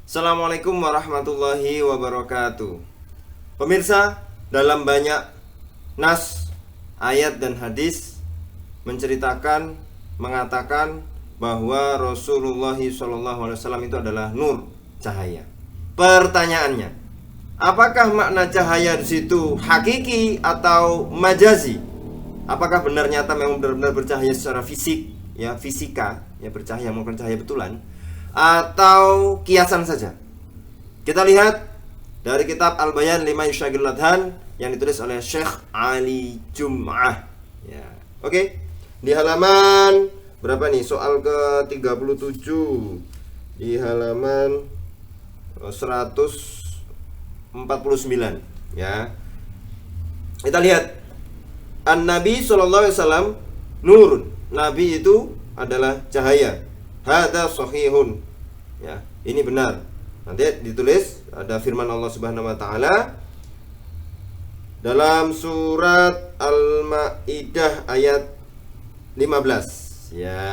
Assalamualaikum warahmatullahi wabarakatuh. Pemirsa, dalam banyak nas, ayat dan hadis menceritakan, mengatakan bahwa Rasulullah SAW itu adalah nur, cahaya. Pertanyaannya, apakah makna cahaya di situ hakiki atau majazi? Apakah benar nyata memang benar-benar bercahaya secara fisik, ya fisika, ya bercahaya menggunakan cahaya betulan, atau kiasan saja? Kita lihat dari kitab Al-Bayan Lima Yusyagil Adhan yang ditulis oleh Syekh Ali Jum'ah. Ya, oke. Di halaman berapa nih? Soal ke-37. Di halaman 149, ya. Kita lihat An-Nabi SAW nurun. Nabi itu adalah cahaya. Hada sahihun. Ya, ini benar. Nanti ditulis ada firman Allah Subhanahu wa taala dalam surat Al-Maidah ayat 15. Ya.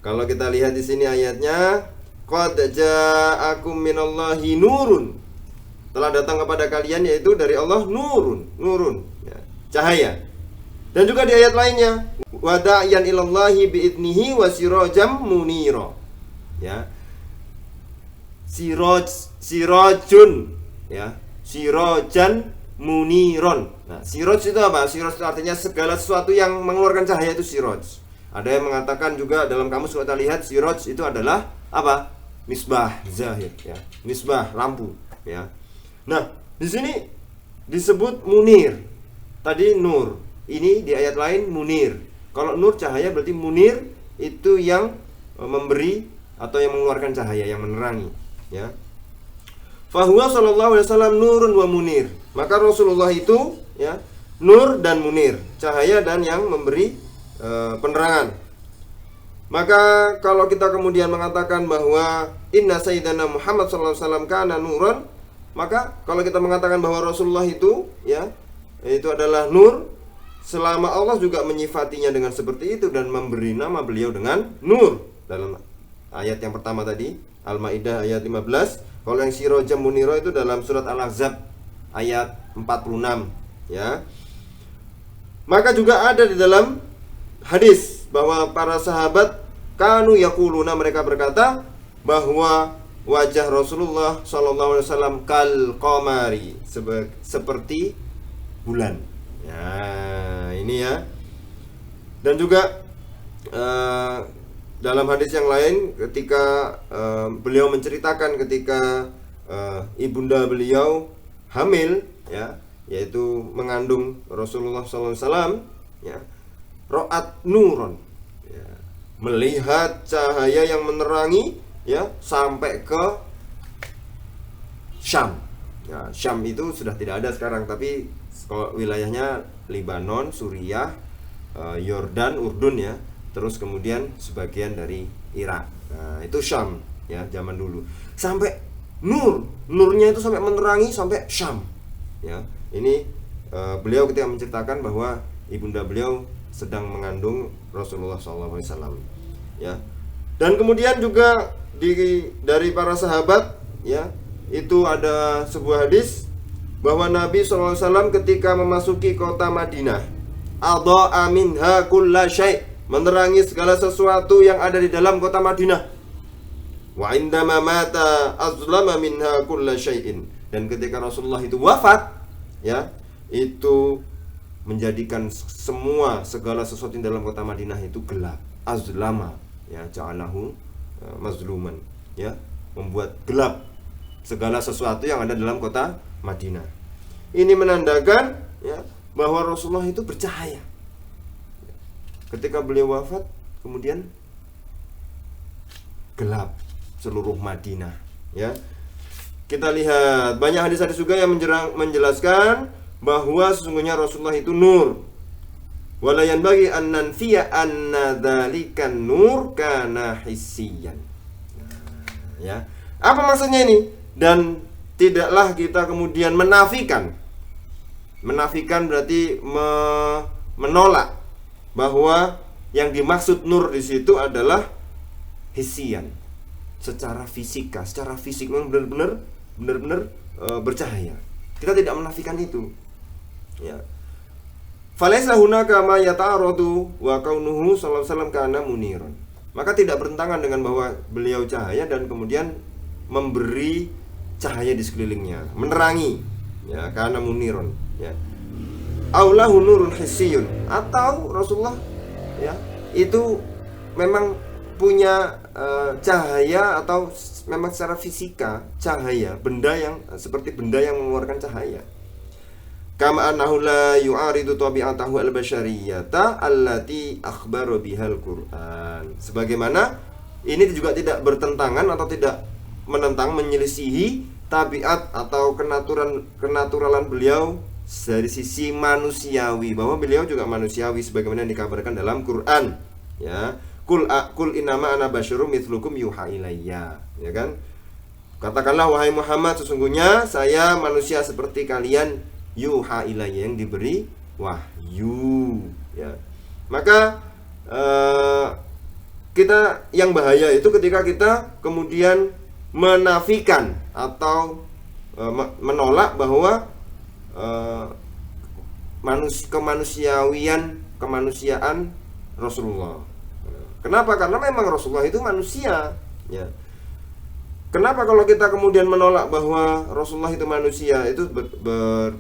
Kalau kita lihat di sini ayatnya, qad ja'akum minallahi nurun. Telah datang kepada kalian yaitu dari Allah nurun, ya, cahaya. Dan juga di ayat lainnya, wada'iyan ilallahi bi'idnihi wa sirajam munira. Ya. Sirajun, ya. Sirajan muniron. Nah, siraj itu apa? Siraj itu artinya segala sesuatu yang mengeluarkan cahaya itu siraj. Ada yang mengatakan juga dalam kamus kita lihat siraj itu adalah apa? Misbah zahid, ya. Misbah lampu, ya. Nah, di sini disebut munir. Tadi nur. Ini di ayat lain munir. Kalau nur cahaya, berarti munir itu yang memberi atau yang mengeluarkan cahaya, yang menerangi, ya. Fahuwa sallallahu alaihi wasallam nurun wa munir. Maka Rasulullah itu, ya, nur dan munir, cahaya dan yang memberi penerangan. Maka kalau kita kemudian mengatakan bahwa inna sayyidana Muhammad sallallahu alaihi wasallam kana nuran, maka kalau kita mengatakan bahwa Rasulullah itu, ya, itu adalah nur, selama Allah juga menyifatinya dengan seperti itu dan memberi nama beliau dengan nur. Dalam ayat yang pertama tadi, Al-Maidah ayat 15. Kalau yang sirajam munira itu dalam surat Al-Ahzab ayat 46, ya. Maka juga ada di dalam hadis bahwa para sahabat kanu yaquluna, mereka berkata bahwa wajah Rasulullah SAW kal qamari, seperti bulan. Ya, ini ya. Dan juga dalam hadis yang lain ketika beliau menceritakan ketika ibunda beliau hamil, ya, yaitu mengandung Rasulullah SAW, ya, ro'at nuron, ya, melihat cahaya yang menerangi, ya, sampai ke Syam. Ya, Syam itu sudah tidak ada sekarang, tapi kalau wilayahnya Lebanon, Suriah, Yordan, Urdun, ya. Terus kemudian sebagian dari Irak. Nah, itu Syam, ya, zaman dulu. Sampai nurnya itu sampai menerangi sampai Syam. Ya, ini beliau ketika menceritakan bahwa ibunda beliau sedang mengandung Rasulullah SAW. Ya. Dan kemudian juga dari para sahabat, ya, itu ada sebuah hadis bahwa Nabi SAW ketika memasuki kota Madinah, adha'a minha kulla syai', menerangi segala sesuatu yang ada di dalam kota Madinah. Wa indama mata azlama minha kulla syai'in. Dan ketika Rasulullah itu wafat, ya, itu menjadikan segala sesuatu di dalam kota Madinah itu gelap. Azlama, ya, ja'alahu mazluman, ya, membuat gelap segala sesuatu yang ada dalam kota Madinah. Ini menandakan, ya, bahwa Rasulullah itu bercahaya. Ketika beliau wafat, kemudian gelap seluruh Madinah, ya. Kita lihat banyak hadis-hadis juga yang menjelaskan bahwa sesungguhnya Rasulullah itu nur. Walayan bagi an nanfiya anna dzalikan nur kana hissiyan. Ya. Apa maksudnya ini? Dan tidaklah kita kemudian menafikan. Menafikan berarti menolak bahwa yang dimaksud nur di situ adalah hisian, secara fisika, secara fisik memang benar-benar bercahaya. Kita tidak menafikan itu. Ya. Falaisa hunaka ma yata'aradu wa kaunuhu sallallahu alaihi wasallam kana muniran. Maka tidak bertentangan dengan bahwa beliau cahaya dan kemudian memberi cahaya di sekelilingnya, menerangi, ya, kana muniran, ya. Aulahu nurun hissiyun, atau Rasulullah, ya, itu memang punya cahaya atau memang secara fisika cahaya, benda yang seperti benda yang mengeluarkan cahaya. Kama annahu la yu'aridu tabi'atahu al-basyariyata allati akhbara bihal Qur'an. Sebagaimana ini juga tidak bertentangan atau tidak menentang, menyelisihi tabiat atau kenaturalan beliau dari sisi manusiawi, bahwa beliau juga manusiawi sebagaimana yang dikabarkan dalam Quran, ya. Kul innama ana basyarum mithlukum yuha ilayya, ya kan? Katakanlah wahai Muhammad, sesungguhnya saya manusia seperti kalian, yuha ilayya, yang diberi wahyu, ya. Maka kita yang bahaya itu ketika kita kemudian menafikan atau menolak bahwa kemanusiaan Rasulullah. Kenapa? Karena memang Rasulullah itu manusia, ya. Kenapa kalau kita kemudian menolak bahwa Rasulullah itu manusia, itu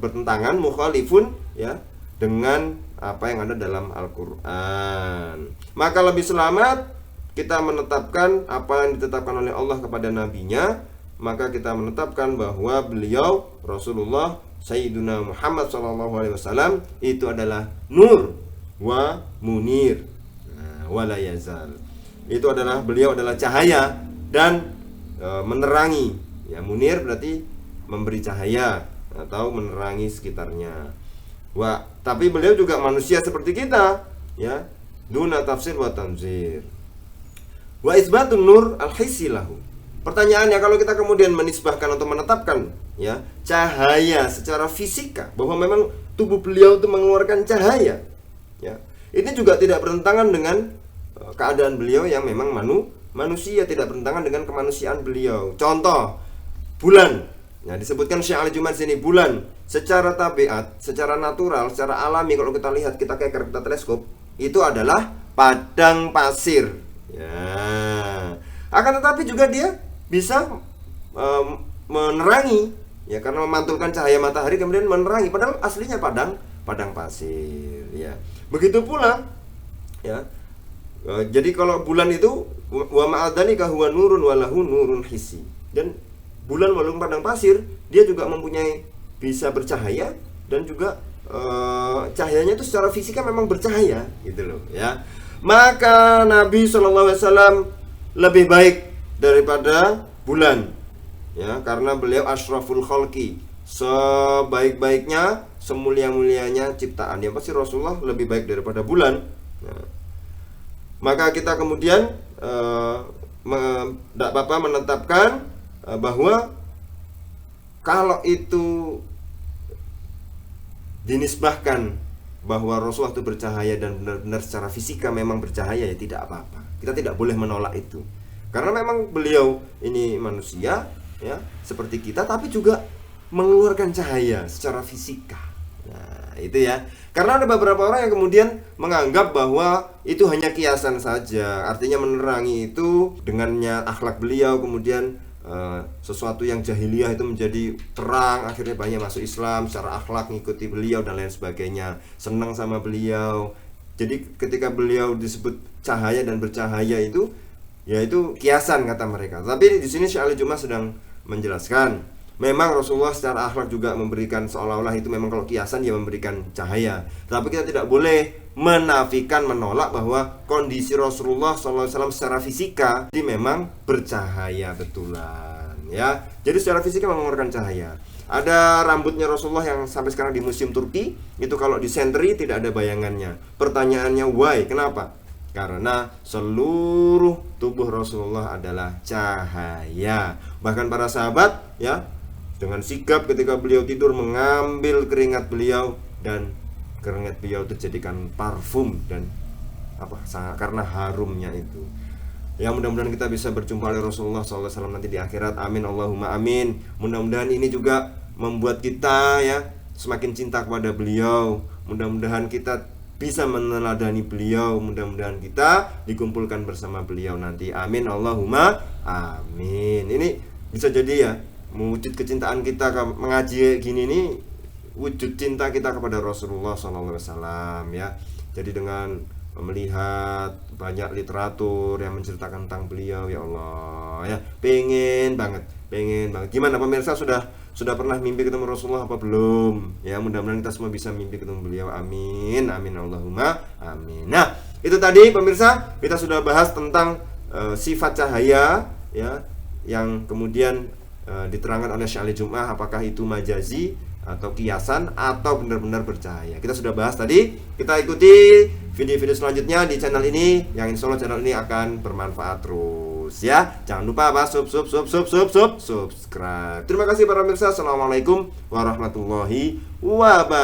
bertentangan, mukhalifun, ya, dengan apa yang ada dalam Al-Qur'an. Maka lebih selamat kita menetapkan apa yang ditetapkan oleh Allah kepada nabinya. Maka kita menetapkan bahwa beliau Rasulullah Sayyiduna Muhammad SAW itu adalah nur wa munir, wala yazal. Itu adalah, beliau adalah cahaya dan menerangi, ya. Munir berarti memberi cahaya atau menerangi sekitarnya. Tapi beliau juga manusia seperti kita, ya. Duna tafsir wa tanzir. Wa isbatun nur al-hissi lahu. Pertanyaannya, kalau kita kemudian menisbahkan atau menetapkan, ya, cahaya secara fisika, bahwa memang tubuh beliau itu mengeluarkan cahaya, ya. Ini juga tidak bertentangan dengan keadaan beliau yang memang manusia, tidak bertentangan dengan kemanusiaan beliau. Contoh, bulan. Ya, disebutkan Syekh Ali Jumat sini, bulan secara tabiat, secara natural, secara alami, kalau kita lihat, kita keker, kita teleskop, itu adalah padang pasir. Ya. Akan tetapi juga dia bisa menerangi, ya, karena memantulkan cahaya matahari kemudian menerangi, padahal aslinya padang pasir, ya. Begitu pula, ya. Jadi kalau bulan itu wa ma'adzalika huwa nurun walahu nurun hissi. Dan bulan walaupun padang pasir, dia juga mempunyai, bisa bercahaya dan juga cahayanya itu secara fisika memang bercahaya, gitu loh, ya. Maka Nabi SAW lebih baik daripada bulan, ya, karena beliau asyraful khalqi, sebaik-baiknya, semulia-mulianya ciptaan. Yang pasti Rasulullah lebih baik daripada bulan, ya. Maka kita kemudian Bapak menetapkan bahwa kalau itu dinisbahkan bahwa Rasulullah itu bercahaya dan benar-benar secara fisika memang bercahaya, ya tidak apa-apa. Kita tidak boleh menolak itu. Karena memang beliau ini manusia, ya, seperti kita, tapi juga mengeluarkan cahaya secara fisika. Nah, itu ya. Karena ada beberapa orang yang kemudian menganggap bahwa itu hanya kiasan saja. Artinya menerangi itu dengannya akhlak beliau, kemudian sesuatu yang jahiliyah itu menjadi terang, akhirnya banyak masuk Islam secara akhlak, ngikuti beliau dan lain sebagainya, senang sama beliau. Jadi ketika beliau disebut cahaya dan bercahaya itu, ya itu kiasan kata mereka. Tapi di sini Syekh Ali Jumat sedang menjelaskan, memang Rasulullah secara akhlak juga memberikan, seolah-olah itu memang kalau kiasan dia memberikan cahaya. Tapi kita tidak boleh menafikan, menolak bahwa kondisi Rasulullah SAW secara fisika dia memang bercahaya betulan, ya. Jadi secara fisika mengeluarkan cahaya. Ada rambutnya Rasulullah yang sampai sekarang di Museum Turki, itu kalau disentri tidak ada bayangannya. Pertanyaannya why? Kenapa? Karena seluruh tubuh Rasulullah adalah cahaya. Bahkan para sahabat, ya, dengan sigap ketika beliau tidur mengambil keringat beliau, dan keringat beliau itu dijadikan parfum dan apa, sangat karena harumnya itu. Ya, mudah-mudahan kita bisa berjumpa oleh Rasulullah SAW nanti di akhirat. Amin Allahumma amin. Mudah-mudahan ini juga membuat kita ya semakin cinta kepada beliau. Mudah-mudahan kita bisa meneladani beliau. Mudah-mudahan kita dikumpulkan bersama beliau nanti. Amin Allahumma amin. Ini bisa jadi ya wujud kecintaan kita mengaji gini nih, wujud cinta kita kepada Rasulullah SAW ya. Jadi dengan melihat banyak literatur yang menceritakan tentang beliau, ya Allah ya, pengen banget. Gimana pemirsa, sudah pernah mimpi ketemu Rasulullah apa belum? Ya, mudah-mudahan kita semua bisa mimpi ketemu beliau. Amin Allahumma amin. Nah, itu tadi pemirsa, kita sudah bahas tentang sifat cahaya ya, yang kemudian diterangkan oleh Syekh Ali Jum'ah, apakah itu majazi atau kiasan atau benar-benar bercahaya. Kita sudah bahas tadi. Kita ikuti video-video selanjutnya di channel ini, yang insya Allah channel ini akan bermanfaat terus ya. Jangan lupa subscribe. Terima kasih para pemirsa. Assalamualaikum warahmatullahi wabarakatuh.